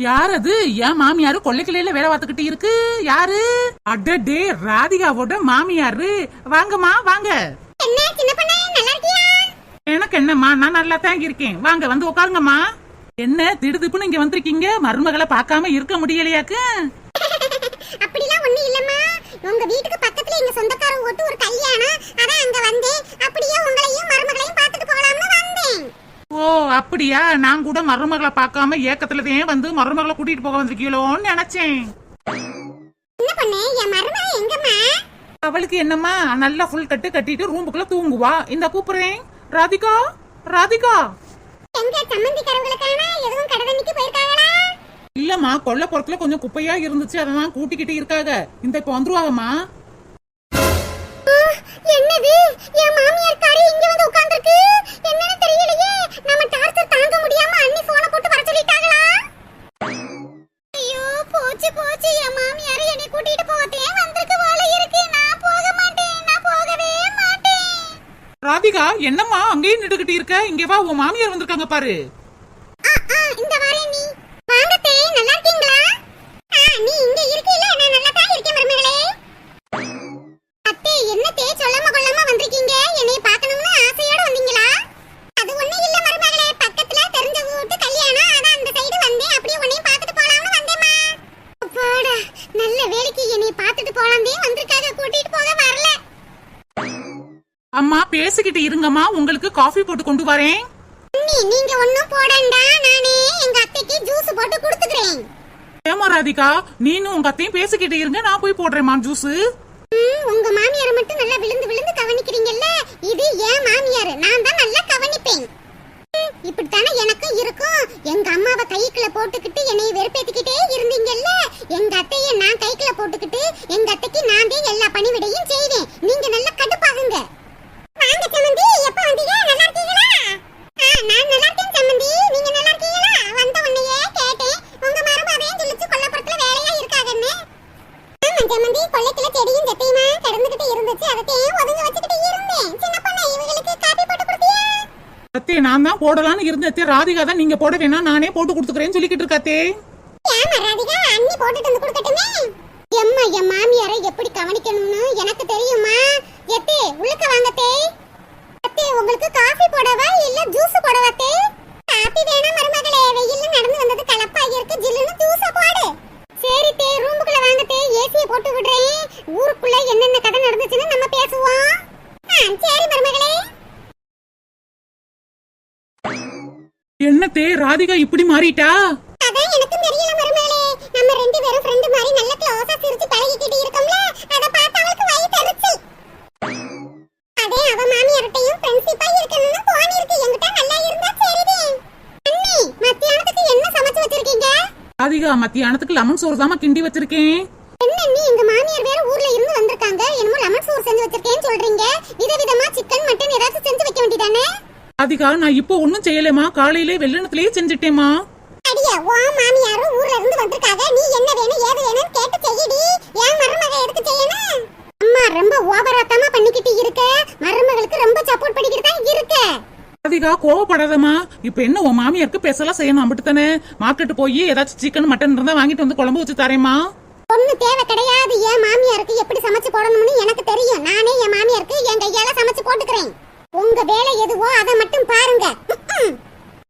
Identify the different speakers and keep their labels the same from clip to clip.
Speaker 1: யார் அது? என் மாமியாரு கொள்ளைக்கிளையில வேலை பார்த்துக்கிட்டு இருக்கு. யாரு? அடடே, ராதிகாவோட மாமியாரு. வாங்கம்மா வாங்க. எனக்கு என்னம்மா, நான் நல்லா தான் இருக்கேன். வாங்க வந்து உட்காருங்கம்மா. என்ன திடுதுப்புன்னு இங்க வந்திருக்கீங்க? மருமகளை பார்க்காம இருக்க முடியலையாக்கு?
Speaker 2: அப்படிலாம் ஒண்ணு இல்லம்மா. உங்க வீட்டுக்கு பக்கத்துல எங்க சொந்தக்காரங்க ஓட்டு ஒரு கல்யாணம், அதான் அங்க வந்தேன். அப்படியே உங்களையும் மருமகளையும் பார்த்துட்டு போலாம்னு வந்தேன்.
Speaker 1: ஓ அப்படியா? நான் கூட மருமகளை பார்க்காம ஏக்கத்துலதான் வந்து மருமகளை கூட்டிட்டு போக வந்திருக்கீங்களோன்னு நினைச்சேன்.
Speaker 2: என்ன பண்ணே? என் மருமக எங்கம்மா?
Speaker 1: அவளுக்கு என்னம்மா, நல்லா ஃபுல் கட்டு கட்டிட்டு ரூமுக்குள்ள தூங்குவா. இந்த கூப்பிடுறேன். ராதிகா, ராதிகா.
Speaker 2: எங்க சம்பந்திக்காரங்களுக்கான எதுவும் கடதண்ணிக்கு போயிருக்காங்களா?
Speaker 1: இல்லம்மா, கொல்லப்புறத்துல கொஞ்சம் குப்பையா இருந்துச்சு, அதான் கூட்டிக்கிட்டு இருக்காங்க. இந்த இப்ப வந்துருவாங்கம்மா.
Speaker 2: என்னது? என் மாமியார் காரி இங்க வந்து உட்கார்ந்திருக்கு. என்னன்னு தெரியலையே. நம்ம டார்ச்சர் தாங்க முடியாம அண்ணி போனை போட்டு வர சொல்லிட்டாங்களா? ஐயோ போச்சு போச்சு. என் மாமியார் என்னை கூட்டிட்டு போதே வந்திருக்கு போல இருக்கு. நான் போக மாட்டேன், நான் போகவே மாட்டேன்.
Speaker 1: ராதிகா, என்னம்மா அங்கேயே நின்றுகிட்டு இருக்க? இங்க வா, உன் மாமியார் வந்திருக்காங்க பாரு.
Speaker 2: இந்த வாரே நீ. வாங்க தே, நல்லா இருக்கீங்களா? நீ இங்க இருக்கீல, நான் நல்லா தான் இருக்கேன் மருமகளே. அத்தை, என்ன தே சொல்லாம கொள்ளாம வந்திருக்கீங்க? என்னைய பார்க்கணும்னு ஆசையோட வந்தீங்களா? அது ஒண்ணும் இல்ல மருமகளே, பக்கத்துல தெரிஞ்ச வீட்டு கல்யாணம், அதான் அந்த சைடு வந்தேன். அப்படியே உன்னையும் பார்த்துட்டு போலாம்னு வந்தேம்மா. அப்பாடா, நல்ல வேலைக்கு என்னைய பார்த்துட்டு போலாம்தே வந்திருக்காங்க, கூட்டிட்டு போக வரல.
Speaker 1: அம்மா பேசிக்கிட்டு இருங்கம்மா, உங்களுக்கு காஃபி போட்டு கொண்டு வரேன்.
Speaker 2: நீங்க ஒண்ணும் போடண்டா, நானே எங்க அத்தைக்கு ஜூஸ் போட்டு குடுத்துக்கிறேன்.
Speaker 1: ஏமா ராதிகா, நீனும் உங்க அத்தையும் பேசிக்கிட்டு இருங்க, நான் போய் போடுறேம்மா ஜூஸ்.
Speaker 2: உங்க மாமியார மட்டும் நல்லா விழுந்து விழுந்து கவனிக்கிறீங்கல்ல, இது ஏன் மாமியாரு, நான் தான் நல்லா கவனிப்பேன். இப்படித்தானே எனக்கும் இருக்கும். எங்க அம்மாவை கைக்குள்ள போட்டுக்கிட்டு என்னைய வெறுப்பேத்திக்கிட்டே இருந்தீங்கல்ல, எங்க அத்தைய நான் கைக்குள்ள போட்டுக்கிட்டு எங்க அத்தைக்கு நான் தான் எல்லா பணிவிடையும் செய்வேன். நீங்க நல்லா கடுப்பாகுங்க. வாங்க சம்மந்தி, எப்ப வந்தீங்க? நல்லா இருக்கீங்களா? நான் நல்லா இருக்கேன் சம்மந்தி, நீங்க நல்லா இருக்கீங்களா? வந்த உடனே கேட்டேன், உங்க மருமகன் சொல்லிச்சு கொல்லப்புறத்துல வேலையா இருக்காங்கன்னு. ஆமா சம்மந்தி, கொல்லைக்குள்ள செடியும் செத்தையுமா கிடந்துகிட்டு இருந்துச்சு, அதத்தையும் ஒதுங்க வச்சுக்கிட்டு இருந்தேன். சின்ன பொண்ணு, இவங்களுக்கு காபி போட்டு கொடுத்தியா?
Speaker 1: அத்தே, நான் தான் போடலான்னு இருந்தேன். ராதிகா தான் நீங்க போட வேணா, நானே போட்டு கொடுத்துக்கிறேன்னு சொல்லிக்கிட்டு இருக்காத்தே.
Speaker 2: ஏமா ராதிகா, அண்ணி போட்டுட்டு வந்து கொடுக்கட்டுமே? எம்மா, என் மாமியாரை எப்படி கவனிக்கணும்னு எனக்கு தெரியுமா? எத்தே உள்ளுக்க வாங்கத்தே. அத்தே, உங்களுக்கு காபி போடவா இல்ல ஜூஸ் போடவா தே? காபி வேணாம் மருமகளே, வெயில்ல நடந்து வந்தது கலப்பா இருக்கு, ஜில்லுன்னு ஜூஸ போடு. சரி தே, ரூமுக்குள்ள வாங்க தே, ஏசியை போட்டு விடுறேன். ஊருக்குள்ள என்னென்ன கதை நடந்துச்சுன்னு நம்ம பேசுவோம். சரி மருமகளே.
Speaker 1: என்னத்தே, ராதிகா இப்படி மாறிட்டா?
Speaker 2: அதான் எனக்கு தெரியல மருமகளே, நம்ம ரெண்டு பேரும் ஃப்ரெண்ட் மாதிரி நல்ல க்ளோஸா சிரிச்சு பழகிக்கிட்டு இருக்கோம்ல, அத பார்த்து அவளுக்கு வயித்து எரிச்சல். அதே அவ மாமியார்ட்டையும் ஃப்ரெண்ட்ஷிப்பா இருக்கணும்னு தோணி இருக்கு. என்கிட்ட நல்லா இருந்தா சரிதே. அண்ணி, மத்தியானத்துக்கு என்ன சமைச்சு வச்சிருக்கீங்க?
Speaker 1: ராதிகா, மத்தியானத்துக்கு லெமன் சோறு தான் கிண்டி வச்சிருக்கேன்.
Speaker 2: என்ன அண்ணி, எங்க மாமியார் வேற ஊர்ல இருந்து வந்திருக்காங்க, என்னமோ லெமன் சோறு செஞ்சு வச்சிருக்கேன்னு சொல்றீங்க. விதவிதமா சிக்கன் மட்டன் ஏதாவது செஞ்சு வைக்க வேண்டியதானே?
Speaker 1: ராதிகா, நான் இப்போ ஒண்ணும் செய்யலமா, காலையிலே வெள்ளனத்திலேயே செஞ்சுட்டேமா.
Speaker 2: அடியே, ஓ மாமியாரும் ஊர்ல இருந்து வந்திருக்காங்க, நீ என்ன வேணும் ஏது வேணும்னு கேட்டு செய்யடி. ஏன் மருமக எடுத்து செய்யணும்? அம்மா ரொம்ப ஓவராத்தமா பண்ணிக்கிட்டு இருக்க, மருமகளுக்கு ரொம்ப சப்போர்ட் பண்ணிக்கிட்டு தான் இருக்க.
Speaker 1: ராதிகா, கோவப்படாதமா. இப்ப என்ன உன் மாமியாருக்கு பேசலாம் செய்யணும், அப்படித்தானே? மார்க்கெட் போய் ஏதாச்சும் சிக்கன் மட்டன் இருந்தா வாங்கிட்டு வந்து குழம்பு வச்சு தரேமா.
Speaker 2: ஒண்ணு தேவை கிடையாது. என் மாமியாருக்கு எப்படி சமைச்சு போடணும்னு எனக்கு தெரியும். நானே என் மாமியாருக்கு என் கையால சமைச்சு போட்டுக்கிறேன். உங்க வேலை எதுவோ அதை மட்டும் பாருங்க.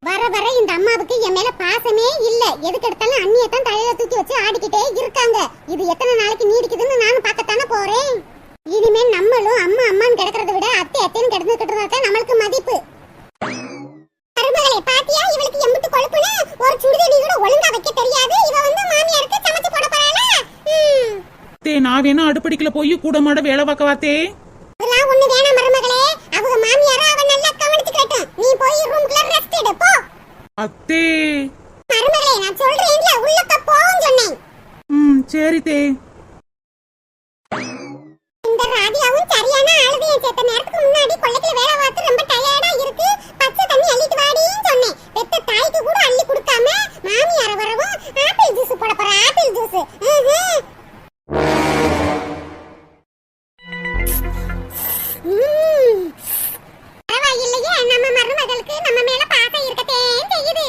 Speaker 2: வர வர இந்த அம்மாவுக்கு என் மேல பாசமே இல்ல. எதுக்கு எடுத்தாலும் அண்ணியத்தான் தலையில தூக்கி வச்சு ஆடிக்கிட்டே இருக்காங்க. இது எத்தனை நாளைக்கு நீடிக்குதுன்னு நானும் பார்க்கத்தானே போறேன். இனிமே நம்மளும் அம்மா அம்மான்னு கிடக்கிறத விட அத்தை அத்தைன்னு கிடந்துகிட்டு தான் நம்மளுக்கு மதிப்பு. மருமகளே, பாத்தியா இவளுக்கு எம்பிட்டு கொழுப்புன்னு? ஒரு சுடுதண்ணி கூட ஒழுங்கா வைக்க தெரியாது. இவ வந்து மாமியாருக்கு சமைச்சு போட போறாளா?
Speaker 1: நான் வேணா அடுப்படிக்குள்ள போய் கூட மாட வேலை பார்க்கவாத்தே.
Speaker 2: அதெல்லாம் ஒண்ணு வேணாம் மருமகளே, அவங்க மாமியார அவ நல்லா கவனிச்சுக்கட்டும். நீ போய் ரூம்க்குள்ள ரெஸ்ட் எடு போ.
Speaker 1: அத்தே,
Speaker 2: மருமகளே, நான் சொல்றேன்ல, உள்ளக்க போன்னு சொன்னேன்.
Speaker 1: சரி தே.
Speaker 2: இந்த ராதியாவும் சரியான ஆளுதையை சேர்த்த நேரத்துக்கு முன்னாடி கொல்லைக்குள்ள வேலை பார்த்து ரொம்ப டயர்டா இருக்கு, பச்சை தண்ணி அள்ளிட்டு வாடின்னு சொன்னேன். பெத்த தாய்க்கு கூட அள்ளி கொடுக்காம மாமியார வரவும் ஆப்பிள் ஜூஸ் போட போற. ஆப்பிள் ஜூஸ் பரவாயில்லையே, நம்ம மருமகளுக்கு நம்ம மேல பாசம் இருக்கத்தே செய்யுது.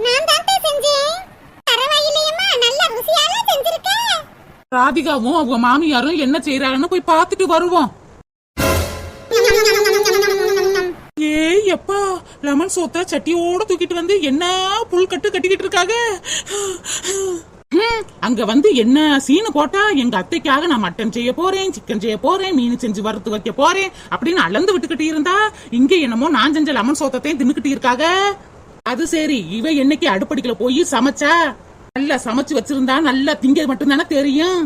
Speaker 2: நான் தான் செஞ்சேன். பரவாயில்லையம்மா, நல்ல ருசியால செஞ்சிருக்க.
Speaker 1: ராதிகாவும் அவங்க மாமியாரும் என்ன செய்யறாங்கன்னு போய் பார்த்துட்டு வருவோம். ஏய் எப்பா, லெமன் சோத்த சட்டியோட தூக்கிட்டு வந்து என்ன புல் கட்டு கட்டிக்கிட்டு இருக்காங்க. அங்க வந்து என்ன சீனு போட்டா, எங்க அத்தைக்காக நான் மட்டன் செய்ய போறேன், சிக்கன் செய்ய போறேன், மீன் செஞ்சு வறுத்து வைக்க போறேன் அப்படின்னு அளந்து விட்டுக்கிட்டு இருந்தா, இங்க என்னமோ நான் செஞ்ச லெமன் சோத்தையும் தின்னுக்கிட்டு இருக்காங்க. அது சரி, இவ என்னைக்கு அடுப்படிக்கல போய் சமைச்சா? நல்லா சமைச்சு வச்சிருந்தா நல்லா திங்க மட்டும்தானே தெரியும்.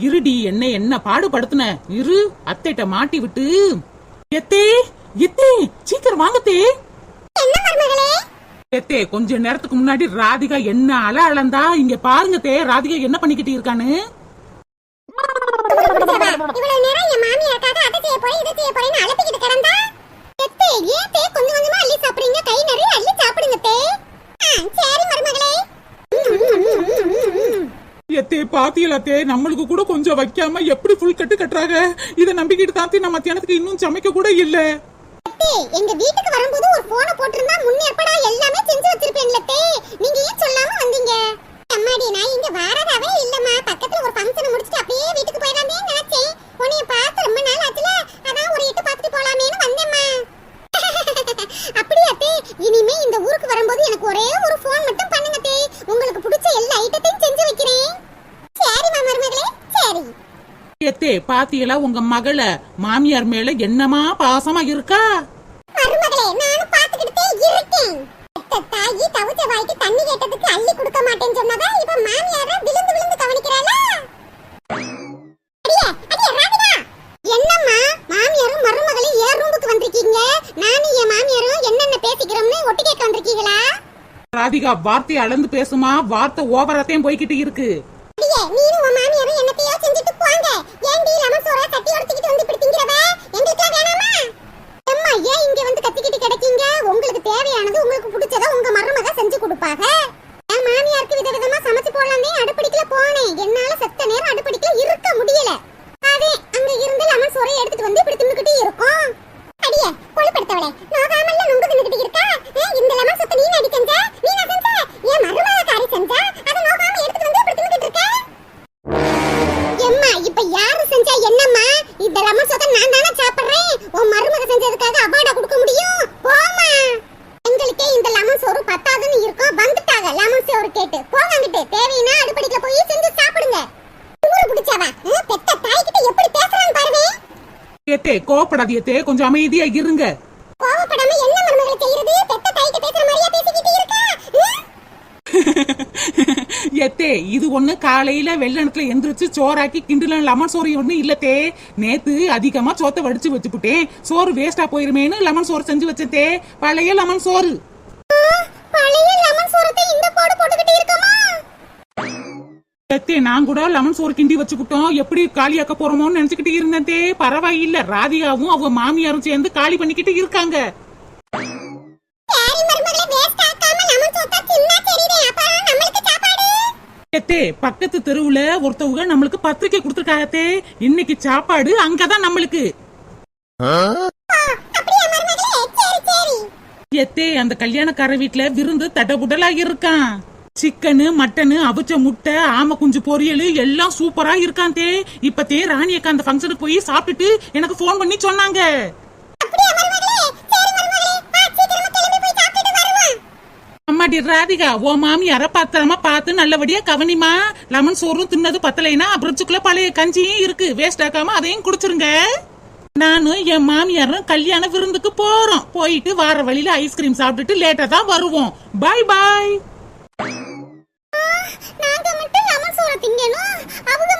Speaker 1: இருடி, என்ன பாடுபடுத்துன இரு, அத்தைட்ட மாட்டி விட்டு. எத்தே எத்தே சீக்கிரம் வாங்கத்தே.
Speaker 2: என்ன மருமகளே?
Speaker 1: எத்தே, கொஞ்ச நேரத்துக்கு முன்னாடி ராதிகா என்ன அளந்தா, இங்க பாருங்க தே, ராதிகா என்ன பண்ணிக்கிட்டு இருக்கான்னு.
Speaker 2: இவ்வளவு நேரம் என் மாமியாருக்காக அதை செய்ய போறேன் இதை செய்ய போறேன்னு அலப்பிக்கிட்டு கிடந்தா. எத்தே, ஏன் தே கொஞ்சம் கொஞ்சமா அள்ளி சாப்பிடுறீங்க? கை நிறைய அள்ளி சாப்பிடுங்க தே. சரி மருமகளே.
Speaker 1: எத்தே பாத்தியலாத்தே, நம்மளுக்கு கூட கொஞ்சம் வைக்காம எப்படி ஃபுல் கட்டு கட்டுறாங்க. இதை நம்பிக்கிட்டு தாத்தி நம்ம மத்தியானத்துக்கு இன்னும் சமைக்க கூட இல்ல.
Speaker 2: எங்க வீட்டுக்கு வரும்போது ஒரு போனை போட்டிருந்தா முன்னேற்படா எல்லாமே செஞ்சு வச்சிருப்பேன்ல தே. நீங்க ஏன் சொல்லாம வந்தீங்க? அம்மாடி, நான் இங்க வரதாவே இல்லம்மா. பக்கத்துல ஒரு ஃபங்க்ஷன் முடிச்சிட்டு அப்படியே வீட்டுக்கு போயிடலாமே நினைச்சேன். உன்னைய பார்த்து ரொம்ப நாள் ஆச்சுல, அதான் ஒரு எட்டு பார்த்துட்டு போலாமேன்னு வந்தேம்மா. அப்படியா தே? இனிமே இந்த ஊருக்கு வரும்போது எனக்கு ஒரே ஒரு போன் மட்டும் பண்ணுங்க தே. உங்களுக்கு பிடிச்ச எல்லா ஐட்டத்தையும் செஞ்சு வைக்கிறேன். சரி மருமகளே, சரி.
Speaker 1: எத்தே பாத்தியலா உங்க மகள, மாமியார் மேல என்னமா பாசமா இருக்கா?
Speaker 2: மருமகளே, நானும் பாத்துக்கிட்டே இருக்கேன். தாயி தவிச்ச வாய்க்கு தண்ணி கேட்டதுக்கு அள்ளி கொடுக்க மாட்டேன்னு சொன்னதா இப்ப மாமியார விழுந்து விழுந்து கவனிக்கிறாளா? அடியே அடியே ராதிகா, என்னம்மா மாமியாரும் மருமகளும் ஏன் ரூமுக்கு வந்திருக்கீங்க? நானும் என் மாமியாரும் என்னென்ன பேசிக்கிறோம்னு ஒட்டு கேட்க வந்திருக்கீங்களா?
Speaker 1: ராதிகா, வார்த்தையை அளந்து பேசுமா, வார்த்தை ஓவராத்தையும் போய்கிட்டு இருக்கு.
Speaker 2: அடியே, நீனும் உன் மாமியாரும் என்னத்தையோ செஞ்சுட்டு போங்க. ஏன்டி லெமன் சோற தட்டி உடைச்சிட்டு வந்து இப்படி திங்கறவ? எங்களுக்கே வேணாமா? அம்மா, ஏன் இங்க வந்து கத்திக்கிட்டு கிடக்கீங்க? உங்களுக்கு தேவையானது உங்களுக்கு பிடிச்சத உங்க மருமக செஞ்சு கொடுப்பாங்க. என் மாமியாருக்கு விதவிதமா சமைச்சு போடலாமே அடுப்படிக்கல போனேன். என்னால செத்த நேரம் அடுப்படிக்கல இருக்க முடியல. அதே அங்க இருந்து லெமன் சோறை எடுத்துட்டு வந்து இப்படி தின்னுக்கிட்டே இருக்கும். அடியே கொழுப்படுத்தவளே, நோகாமல்ல நுங்கு தின்னுக்கிட்டு இருக்கா? இந்த லெமன் சோத்தை நீ அடி செஞ்ச? நீ நான் செஞ்ச? என் மருமக காரி செஞ்சா? அதை நோகாம எடுத்துட்டு வந்து இப்படி தின்னுக்கிட்டு இருக்க? எம்மா, இப்ப யாரு செஞ்சா என்னம்மா? இந்த லெமன் சோத்தை நான் தானே சாப்பிடுறேன். உன் மருமக செஞ்சதுக்காக அவார்டா கொடுக்க முடியும்? போமா. எங்களுக்கே இந்த லெமன் சோறு பத்தாதுன்னு இருக்கும். வந்துட்டாங்க லெமன் சோறு கேட்டு. போங்கங்கிட்டு தேவைன்னா அடுப்படிக்கல போய் செஞ்சு சாப்பிடுங்க. ஊரு பிடிச்சவா பெத்த தாய்கிட்ட எப்படி பேசுறான்னு பாருவே.
Speaker 1: எத்தே கோபப்படாதீத்தே, கொஞ்சம் அமைதியா இருங்க.
Speaker 2: கோவப்படாம என்ன மருமகளை செய்யறது? பெத்த தாய்கிட்ட பேசுற மாதிரியா பேசிக்கிட்டு இருக்கா?
Speaker 1: எத்தே, இது ஒண்ணு காலையில வெள்ளனத்துல எந்திரிச்சு சோறாக்கி கிண்டுல லெமன் சோறு ஒண்ணு இல்லத்தே. நேத்து அதிகமா சோத்தை வடிச்சு வச்சுப்புட்டேன். சோறு வேஸ்டா போயிருமேன்னு லெமன் சோறு செஞ்சு வச்சதே. பழைய லெமன் சோறு.
Speaker 2: பழைய லெமன் சோறத்தை இந்த போடு போட்டுக்கிட்டு இருக்கமா?
Speaker 1: எத்தே, நான் கூட லெமன் சோறு கிண்டி வச்சுக்கிட்டோம். எப்படி காலியாக்க போறோமோன்னு நினைச்சுக்கிட்டு இருந்தே. பரவாயில்ல, ராதிகாவும் அவங்க மாமியாரும் சேர்ந்து காலி பண்ணிக்கிட்டு இருக்காங்க. எத்தே, பக்கத்து தெருவுல ஒருத்தவங்க நம்மளுக்கு பத்திரிக்கை கொடுத்துருக்காகத்தே. இன்னைக்கு சாப்பாடு அங்கதான் நம்மளுக்கு. எத்தே, அந்த கல்யாணக்கார வீட்டுல விருந்து தடபுடலா இருக்கான். சிக்கனு, மட்டனு, அவிச்ச முட்டை, ஆம குஞ்சு பொரியல் எல்லாம் சூப்பரா இருக்கான் தே. இப்பத்தே ராணி அக்கா அந்த ஃபங்க்ஷனுக்கு போய் சாப்பிட்டுட்டு எனக்கு போன் பண்ணி சொன்னாங்க. அம்மாடி ராதிகா, ஓ மாமியார பத்திரமா பார்த்து நல்லபடியா கவனிமா. லெமன் சோறும் தின்னது பத்தலைனா அப்புறச்சுக்குள்ள பழைய கஞ்சியும் இருக்கு, வேஸ்ட் ஆக்காம அதையும் குடிச்சிருங்க. நானும் என் மாமியாரும் கல்யாண விருந்துக்கு போறோம். போயிட்டு வார வழியில ஐஸ்கிரீம் சாப்பிட்டுட்டு லேட்டா தான் வருவோம். பாய் பாய்.
Speaker 2: நாங்க மட்டும் லெமன் சோறு திங்கணும், அவங்க